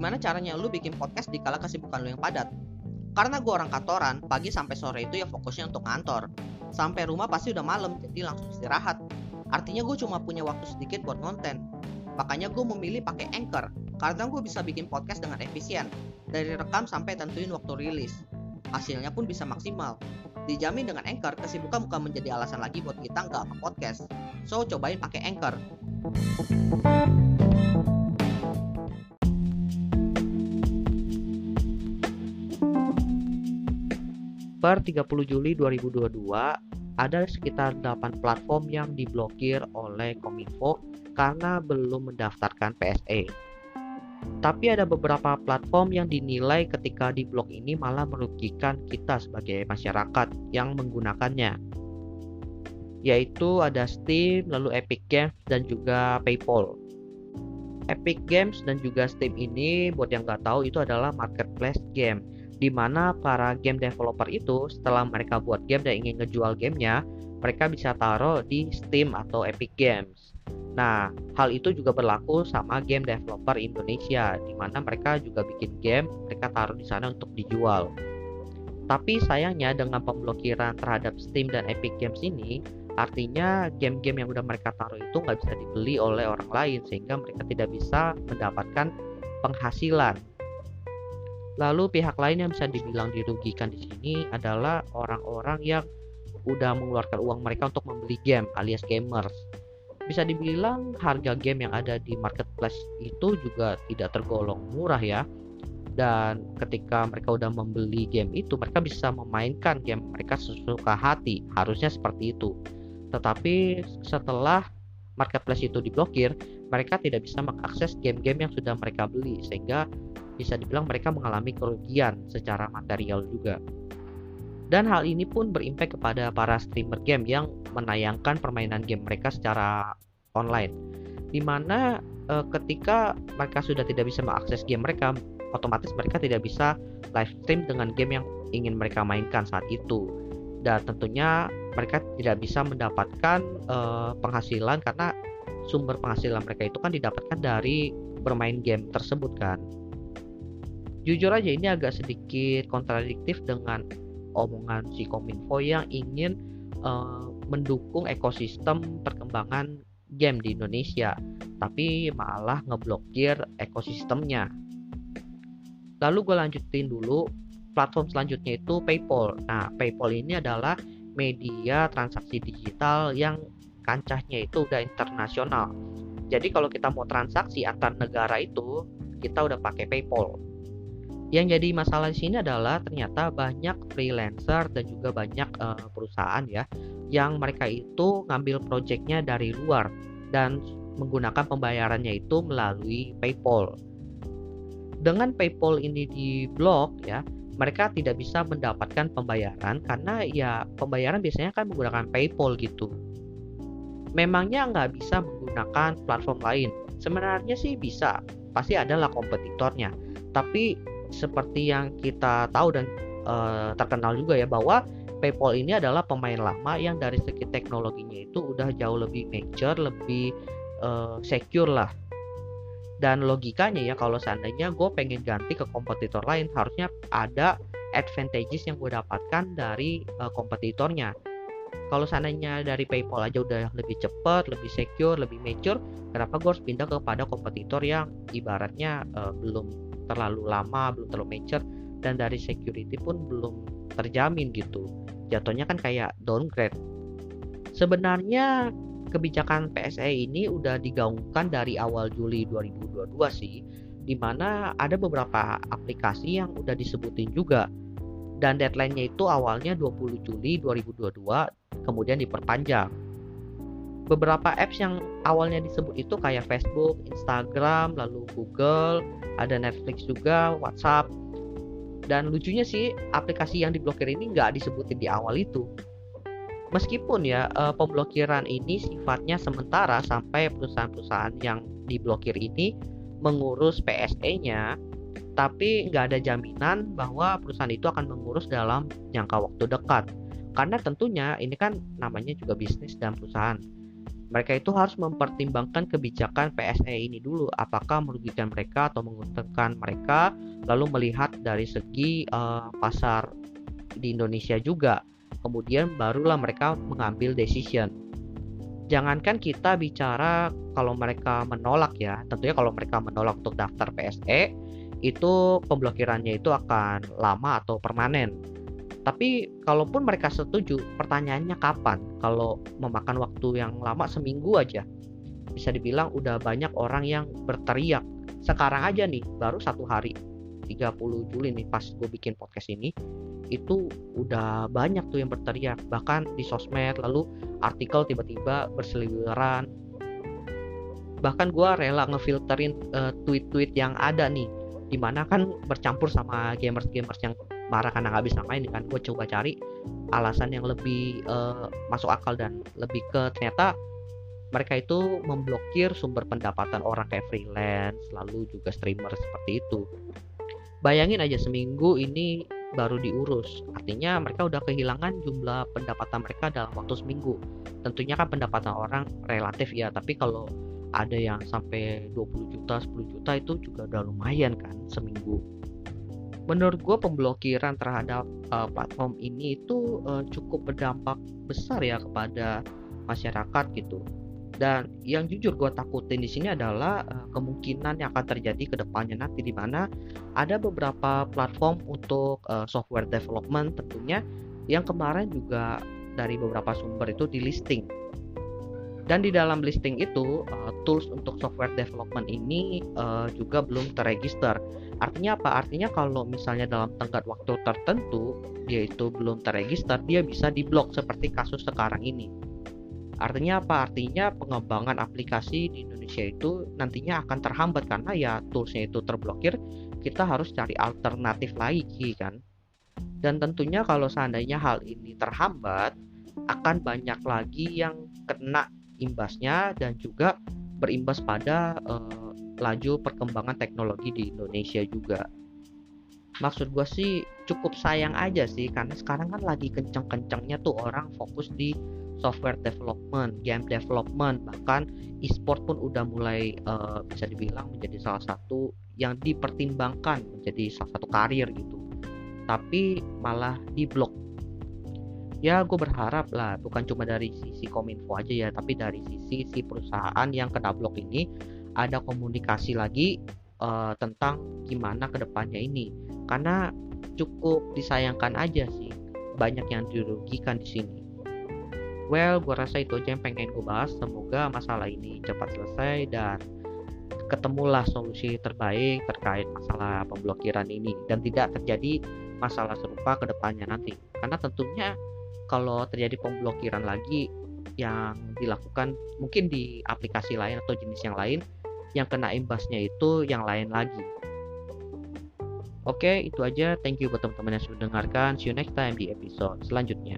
gimana caranya lu bikin podcast di kala kesibukan lu yang padat? Karena gue orang kantoran, pagi sampai sore itu ya fokusnya untuk kantor. Sampai rumah pasti udah malam, jadi langsung istirahat. Artinya gue cuma punya waktu sedikit buat konten. Makanya gue memilih pakai Anchor, karena gue bisa bikin podcast dengan efisien. Dari rekam sampai tentuin waktu rilis. Hasilnya pun bisa maksimal. Dijamin dengan Anchor, kesibukan bukan menjadi alasan lagi buat kita nggak nge-podcast. So, cobain pakai Anchor. Per 30 Juli 2022, ada sekitar 8 platform yang diblokir oleh Kominfo karena belum mendaftarkan PSE. Tapi ada beberapa platform yang dinilai ketika diblok ini malah merugikan kita sebagai masyarakat yang menggunakannya. Yaitu ada Steam, lalu Epic Games, dan juga PayPal. Epic Games dan juga Steam ini, buat yang nggak tahu, itu adalah marketplace game, di mana para game developer itu setelah mereka buat game dan ingin ngejual gamenya, mereka bisa taruh di Steam atau Epic Games. Nah, hal itu juga berlaku sama game developer Indonesia, di mana mereka juga bikin game, mereka taruh di sana untuk dijual. Tapi sayangnya dengan pemblokiran terhadap Steam dan Epic Games ini, artinya game-game yang udah mereka taruh itu nggak bisa dibeli oleh orang lain, sehingga mereka tidak bisa mendapatkan penghasilan. Lalu pihak lain yang bisa dibilang dirugikan di sini adalah orang-orang yang udah mengeluarkan uang mereka untuk membeli game alias gamers. Bisa dibilang harga game yang ada di marketplace itu juga tidak tergolong murah ya. Dan ketika mereka udah membeli game itu, mereka bisa memainkan game mereka sesuka hati. Harusnya seperti itu. Tetapi setelah marketplace itu diblokir, mereka tidak bisa mengakses game-game yang sudah mereka beli, sehingga bisa dibilang mereka mengalami kerugian secara material juga. Dan hal ini pun berimpact kepada para streamer game yang menayangkan permainan game mereka secara online, dimana ketika mereka sudah tidak bisa mengakses game mereka, otomatis mereka tidak bisa live stream dengan game yang ingin mereka mainkan saat itu. Dan tentunya mereka tidak bisa mendapatkan penghasilan, karena sumber penghasilan mereka itu kan didapatkan dari bermain game tersebut kan. Jujur aja ini agak sedikit kontradiktif dengan omongan si Kominfo yang ingin mendukung ekosistem perkembangan game di Indonesia, tapi malah ngeblokir ekosistemnya. Lalu gue lanjutin dulu, platform selanjutnya itu PayPal. Nah, PayPal ini adalah media transaksi digital yang kancahnya itu udah internasional. Jadi kalau kita mau transaksi antar negara itu, kita udah pakai PayPal. Yang jadi masalah di sini adalah ternyata banyak freelancer dan juga banyak perusahaan ya, yang mereka itu ngambil projectnya dari luar dan menggunakan pembayarannya itu melalui PayPal. Dengan PayPal ini diblok ya, mereka tidak bisa mendapatkan pembayaran karena ya pembayaran biasanya kan menggunakan PayPal gitu. Memangnya nggak bisa menggunakan platform lain? Sebenarnya sih bisa, pasti adalah kompetitornya. Tapi seperti yang kita tahu dan terkenal juga ya, bahwa PayPal ini adalah pemain lama yang dari segi teknologinya itu udah jauh lebih mature, lebih secure lah. Dan logikanya ya, kalau seandainya gue pengen ganti ke kompetitor lain, harusnya ada advantages yang gue dapatkan dari kompetitornya. Kalau seandainya dari PayPal aja udah lebih cepat, lebih secure, lebih mature, kenapa gue harus pindah kepada kompetitor yang ibaratnya belum terlalu lama, belum terlalu mature, dan dari security pun belum terjamin gitu. Jatuhnya kan kayak downgrade. Sebenarnya kebijakan PSE ini udah digaungkan dari awal Juli 2022 sih, dimana ada beberapa aplikasi yang udah disebutin juga. Dan deadline-nya itu awalnya 20 Juli 2022, kemudian diperpanjang. Beberapa apps yang awalnya disebut itu kayak Facebook, Instagram, lalu Google, ada Netflix juga, WhatsApp. Dan lucunya sih, aplikasi yang diblokir ini nggak disebutin di awal itu. Meskipun ya pemblokiran ini sifatnya sementara sampai perusahaan-perusahaan yang diblokir ini mengurus PSE-nya, tapi nggak ada jaminan bahwa perusahaan itu akan mengurus dalam jangka waktu dekat. Karena tentunya ini kan namanya juga bisnis dan perusahaan. Mereka itu harus mempertimbangkan kebijakan PSE ini dulu, apakah merugikan mereka atau menguntungkan mereka, lalu melihat dari segi pasar di Indonesia juga. Kemudian barulah mereka mengambil decision. Jangankan kita bicara kalau mereka menolak ya, tentunya kalau mereka menolak untuk daftar PSE, itu pemblokirannya itu akan lama atau permanen. Tapi kalaupun mereka setuju, pertanyaannya kapan? Kalau memakan waktu yang lama seminggu aja, bisa dibilang udah banyak orang yang berteriak. Sekarang aja nih, baru 1 hari, 30 Juli nih pas gue bikin podcast ini, itu udah banyak tuh yang berteriak. Bahkan di sosmed, lalu artikel tiba-tiba berseliweran. Bahkan gue rela ngefilterin tweet-tweet yang ada nih, dimana kan bercampur sama gamers-gamers yang marah karena nggak bisa main kan. Gue coba cari alasan yang lebih masuk akal dan lebih ke ternyata mereka itu memblokir sumber pendapatan orang kayak freelance, lalu juga streamer seperti itu. Bayangin aja seminggu ini baru diurus, artinya mereka udah kehilangan jumlah pendapatan mereka dalam waktu seminggu. Tentunya kan pendapatan orang relatif ya, tapi kalau ada yang sampai 20 juta, 10 juta itu juga udah lumayan kan seminggu. Menurut gue pemblokiran terhadap platform ini itu cukup berdampak besar ya kepada masyarakat gitu. Dan yang jujur gue takutin di sini adalah kemungkinan yang akan terjadi ke depannya nanti, di mana ada beberapa platform untuk software development tentunya yang kemarin juga dari beberapa sumber itu di listing. Dan di dalam listing itu tools untuk software development ini juga belum terregister. Artinya apa? Artinya kalau misalnya dalam tenggat waktu tertentu dia itu belum terregister, dia bisa diblok seperti kasus sekarang ini. Artinya apa? Artinya pengembangan aplikasi di Indonesia itu nantinya akan terhambat karena ya toolsnya itu terblokir. Kita harus cari alternatif lagi kan. Dan tentunya kalau seandainya hal ini terhambat, akan banyak lagi yang kena imbasnya dan juga berimbas pada laju perkembangan teknologi di Indonesia juga. Maksud gue sih cukup sayang aja sih, karena sekarang kan lagi kenceng-kencengnya tuh orang fokus di software development, game development, bahkan e-sport pun udah mulai bisa dibilang menjadi salah satu yang dipertimbangkan menjadi salah satu karir gitu. Tapi malah diblok. Ya gue berharap lah bukan cuma dari sisi Kominfo aja ya, tapi dari sisi si perusahaan yang kena blok ini ada komunikasi lagi tentang gimana kedepannya ini, karena cukup disayangkan aja sih banyak yang dirugikan di sini. Well, gue rasa itu aja yang pengen gue bahas. Semoga masalah ini cepat selesai dan ketemulah solusi terbaik terkait masalah pemblokiran ini dan tidak terjadi masalah serupa ke depannya nanti. Karena tentunya kalau terjadi pemblokiran lagi yang dilakukan mungkin di aplikasi lain atau jenis yang lain, yang kena imbasnya itu yang lain lagi. Oke, itu aja. Thank you buat teman-teman yang sudah mendengarkan. See you next time di episode selanjutnya.